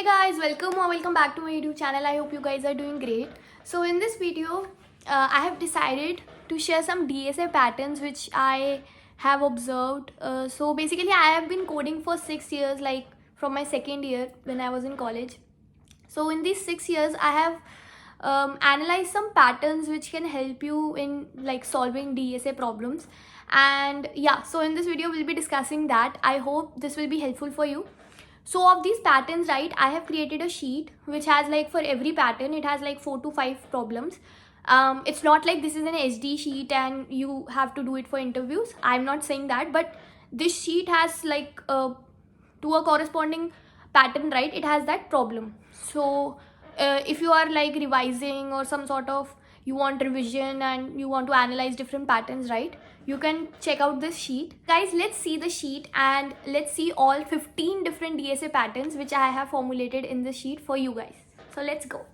guys, welcome back to my YouTube channel. I hope you guys are doing great. So in this video, I have decided to share some DSA patterns which I have observed. So basically, I have been coding for 6 years, like from my second year when I was in college. So in these 6 years, I have analyzed some patterns which can help you in like solving DSA problems. And yeah, so in this video, we'll be discussing that. I hope this will be helpful for you. So of these patterns, right, I have created a sheet which has like for every pattern, it has like 4 to 5 problems. It's not like this is an SD sheet and you have to do it for interviews. I'm not saying that, but this sheet has like to a corresponding pattern, right, it has that problem. So if you are like revising or some sort of you want revision and you want to analyze different patterns, right, you can check out this sheet. Guys, let's see the sheet and let's see all 15 different DSA patterns which I have formulated in this sheet for you guys. So let's go.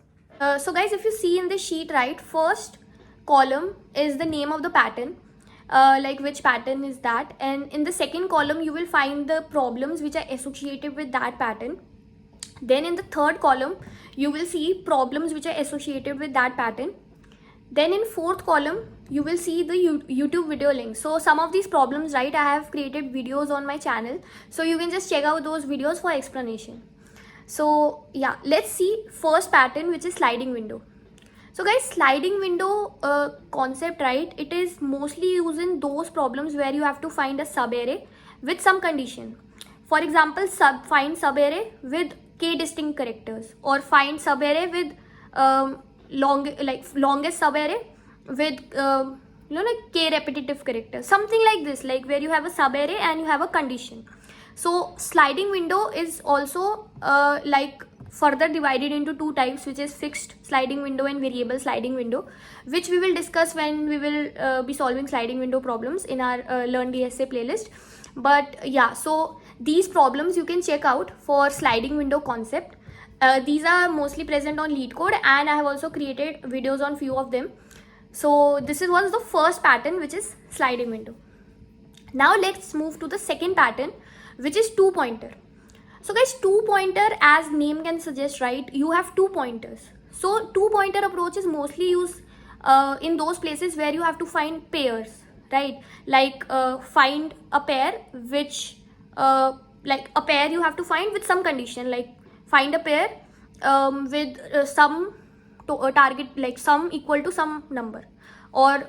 So guys, if you see in the sheet, right, first column is the name of the pattern, like which pattern is that, and in the second column you will find the problems which are associated with that pattern. Then in the third column you will see problems which are associated with that pattern. Then in fourth column you will see the YouTube video link. So some of these problems, right, I have created videos on my channel, so you can just check out those videos for explanation. So yeah, let's see first pattern, which is sliding window. So guys, sliding window concept, right, it is mostly used in those problems where you have to find a subarray with some condition. For example, find subarray with k distinct characters, or find subarray with longest subarray with like k repetitive characters, something like this, like where you have a subarray and you have a condition. So sliding window is also like further divided into two types, which is fixed sliding window and variable sliding window, which we will discuss when we will be solving sliding window problems in our Learn DSA playlist. But yeah, so these problems you can check out for sliding window concept. These are mostly present on LeetCode, and I have also created videos on few of them. So this was the first pattern, which is sliding window. Now let's move to the second pattern, which is two pointer. So guys, two pointer, as name can suggest, right, you have two pointers. So two pointer approach is mostly used in those places where you have to find pairs, right, like find a pair which like a pair you have to find with some condition, like find a pair with some target, like sum equal to some number, or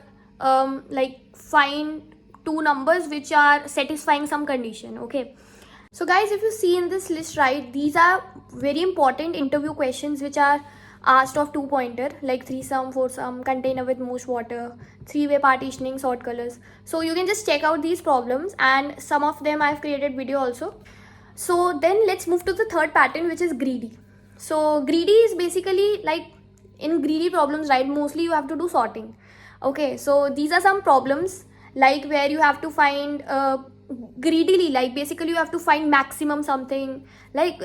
like find two numbers which are satisfying some condition. Okay, so guys, if you see in this list, right, these are very important interview questions which are asked of two pointer, like threesome, foursome, container with most water, three-way partitioning, sort colors. So you can just check out these problems, and some of them I've created video also. So then let's move to the third pattern, which is greedy. So greedy is basically like in greedy problems, right, mostly you have to do sorting. Okay, so these are some problems like where you have to find greedily, like basically you have to find maximum something, like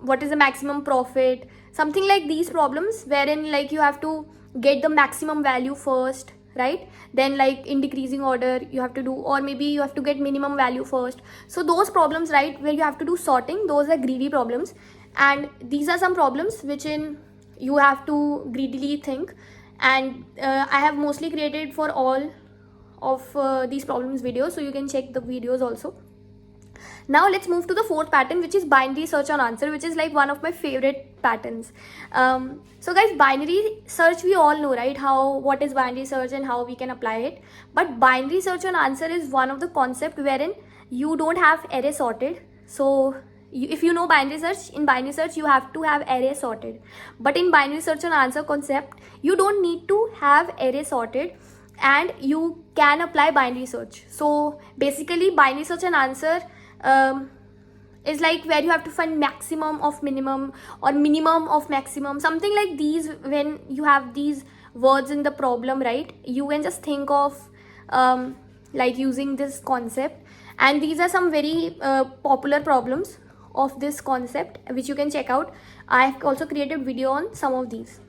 what is the maximum profit, something like these problems, wherein like you have to get the maximum value first, right, then like in decreasing order you have to do, or maybe you have to get minimum value first. So those problems, right, where you have to do sorting, those are greedy problems. And these are some problems which in you have to greedily think, and I have mostly created for all of these problems videos, so you can check the videos also. Now let's move to the fourth pattern, which is binary search on answer, which is like one of my favorite patterns. So guys, binary search, we all know, right, what is binary search and how we can apply it. But binary search on answer is one of the concept wherein you don't have array sorted. So if you know binary search, in binary search you have to have array sorted, but in binary search on answer concept you don't need to have array sorted, and you can apply binary search. So basically binary search and answer is like where you have to find maximum of minimum or minimum of maximum, something like these. When you have these words in the problem, right, you can just think of like using this concept, and these are some very popular problems of this concept which you can check out. I've also created video on some of these.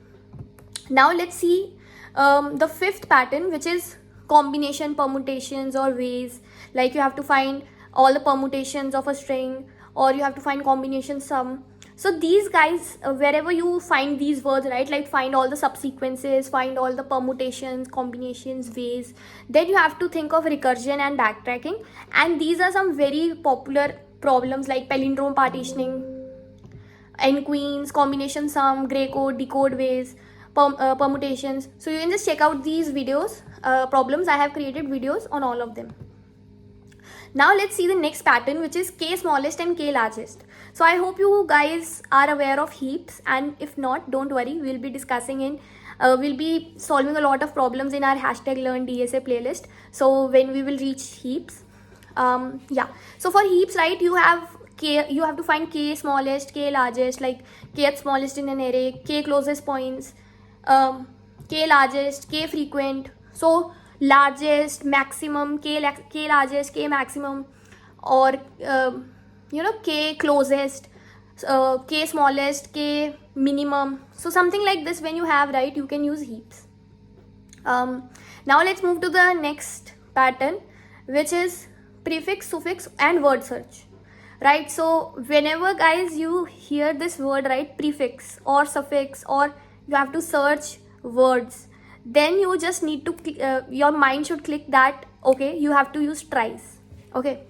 Now let's see the fifth pattern, which is combination, permutations, or ways. Like you have to find all the permutations of a string, or you have to find combination sum. So these guys, wherever you find these words, right, like find all the subsequences, find all the permutations, combinations, ways, then you have to think of recursion and backtracking. And these are some very popular problems like palindrome partitioning, n-queens, combination sum, gray code, decode ways, permutations. So you can just check out these videos, problems. I have created videos on all of them. Now let's see the next pattern, which is k smallest and k largest. So I hope you guys are aware of heaps, and if not, don't worry, we'll be discussing in we'll be solving a lot of problems in our #LearnDSA playlist. So when we will reach heaps, yeah. So for heaps, right, you have to find k smallest, k largest, like kth smallest in an array, k closest points, k largest, k frequent. So largest, maximum, k largest, k maximum, or k closest, k smallest, k minimum. So something like this, when you have, right, you can use heaps. Now let's move to the next pattern, which is prefix, suffix and word search, right? So whenever guys you hear this word, right, prefix or suffix, or you have to search words, then you just need to your mind should click that okay, you have to use tries. Okay,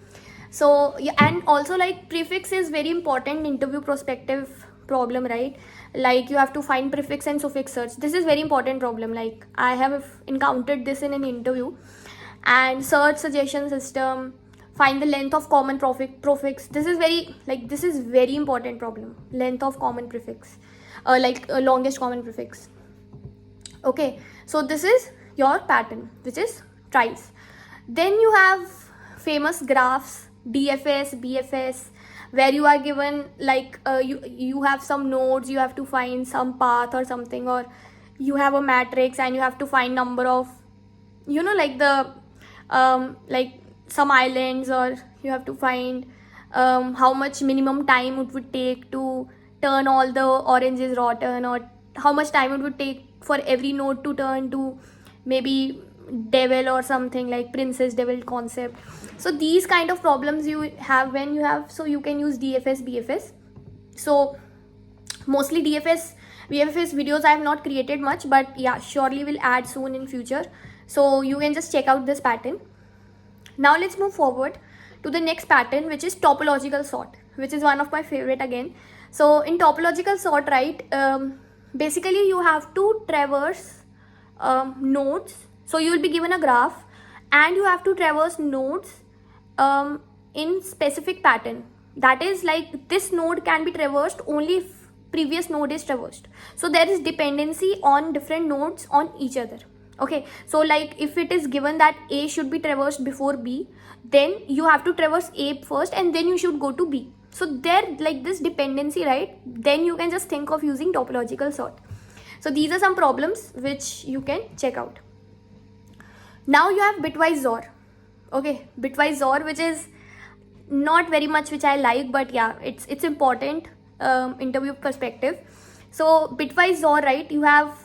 so yeah, and also like prefix is very important interview prospective problem, right? Like you have to find prefix and suffix search. This is very important problem. Like I have encountered this in an interview. And search suggestion system, find the length of common prefix. This is very important problem, length of common prefix, longest common prefix. Okay, so this is your pattern, which is tries. Then you have famous graphs, DFS, BFS, where you are given like you have some nodes, you have to find some path or something, or you have a matrix and you have to find number of like the like some islands, or you have to find how much minimum time it would take to turn all the oranges rotten, or how much time it would take for every node to turn to maybe devil or something, like princess devil concept. So these kind of problems you have when you have, so you can use DFS, BFS. So mostly DFS, BFS videos I have not created much, but yeah, surely will add soon in future. So you can just check out this pattern. Now let's move forward to the next pattern, which is topological sort, which is one of my favorite again. So in topological sort, right, basically you have to traverse nodes. So you will be given a graph and you have to traverse nodes in specific pattern. That is like this node can be traversed only if previous node is traversed. So there is dependency on different nodes on each other. Okay, so like if it is given that A should be traversed before B, then you have to traverse A first and then you should go to B. So there like this dependency, right? Then you can just think of using topological sort. So these are some problems which you can check out. Now you have bitwise XOR. Okay, bitwise XOR, which is not very much which I like, but yeah, it's important interview perspective. So bitwise XOR, right, you have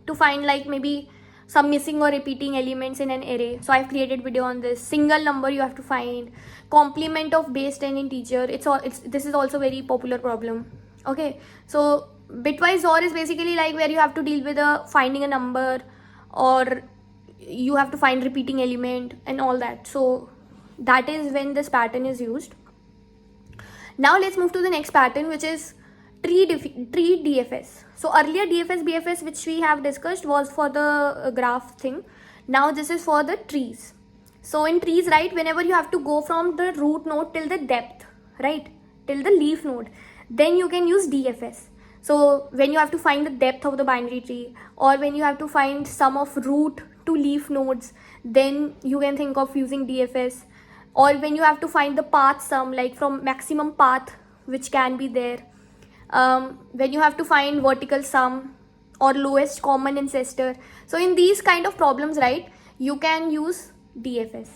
to find like maybe some missing or repeating elements in an array. So I've created video on this. Single number you have to find, complement of base 10 integer. This is also very popular problem. Okay, so bitwise XOR is basically like where you have to deal with finding a number, or you have to find repeating element and all that. So that is when this pattern is used. Now let's move to the next pattern, which is tree DFS. So earlier DFS, BFS, which we have discussed, was for the graph thing. Now this is for the trees. So in trees, right, whenever you have to go from the root node till the depth, right, till the leaf node, then you can use DFS. So when you have to find the depth of the binary tree, or when you have to find sum of root to leaf nodes, then you can think of using DFS. Or when you have to find the path sum, like from maximum path which can be there. When you have to find vertical sum or lowest common ancestor. So in these kind of problems, right, you can use DFS.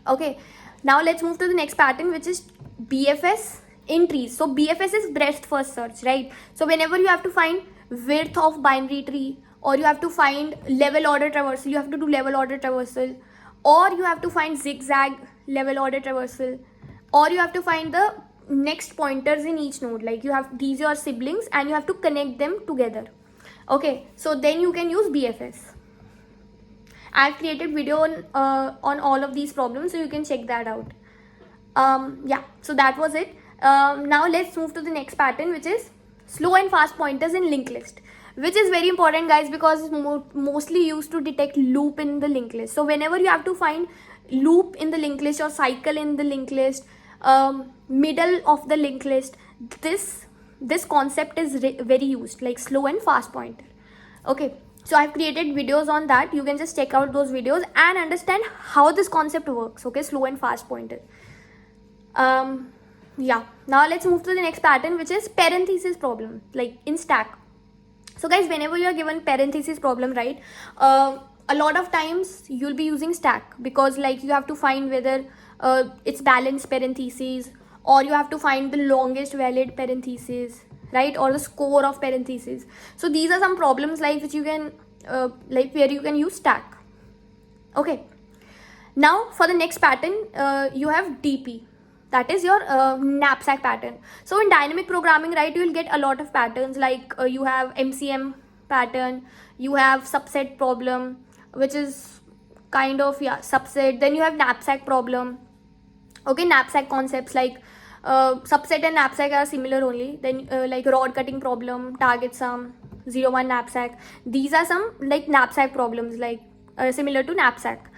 Okay, now let's move to the next pattern, which is BFS in trees. So BFS is breadth first search, right? So whenever you have to find width of binary tree, or you have to find level order traversal, you have to do level order traversal, or you have to find zigzag level order traversal, or you have to find the next pointers in each node. Like you have these your siblings and you have to connect them together. Okay, so then you can use BFS. I've created video on all of these problems, so you can check that out. Yeah, so that was it. Now let's move to the next pattern, which is slow and fast pointers in linked list, which is very important, guys, because it's mostly used to detect loop in the linked list. So whenever you have to find loop in the linked list or cycle in the linked list, middle of the linked list, this concept is very used, like slow and fast pointer. Okay, so I've created videos on that. You can just check out those videos and understand how this concept works. Okay, slow and fast pointer. Yeah, now let's move to the next pattern, which is parenthesis problem, like in stack. So guys, whenever you are given parenthesis problem, right, a lot of times you'll be using stack, because like you have to find whether it's balanced parentheses, or you have to find the longest valid parentheses, right, or the score of parentheses. So these are some problems like which you can like where you can use stack. Okay, now for the next pattern, you have DP. That is your knapsack pattern. So in dynamic programming, right, you will get a lot of patterns, like you have MCM pattern, you have subset problem, which is kind of, yeah, subset. Then you have knapsack problem. Okay, knapsack concepts like subset and knapsack are similar only. Then like rod cutting problem, target sum, 0-1 knapsack. These are some like knapsack problems, like similar to knapsack.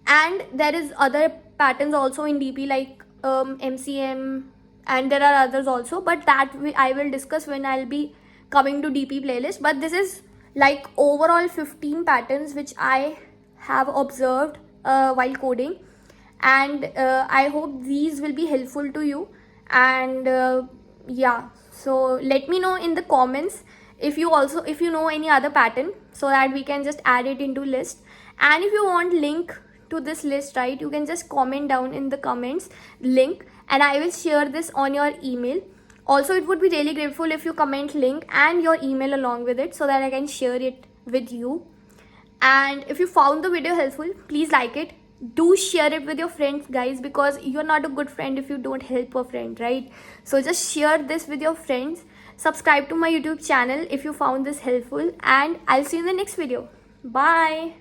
And there is other patterns also in DP, like MCM, and there are others also, but that I will discuss when I'll be coming to DP playlist. But this is like overall 15 patterns which I have observed while coding, and I hope these will be helpful to you. And yeah, so let me know in the comments if you know any other pattern, so that we can just add it into list. And if you want link to this list, right, you can just comment down in the comments link, and I will share this on your email. Also, it would be really grateful if you comment link and your email along with it, so that I can share it with you. And if you found the video helpful, please like it. Do share it with your friends, guys, because you're not a good friend if you don't help a friend, right? So just share this with your friends. Subscribe to my YouTube channel if you found this helpful, and I'll see you in the next video. Bye.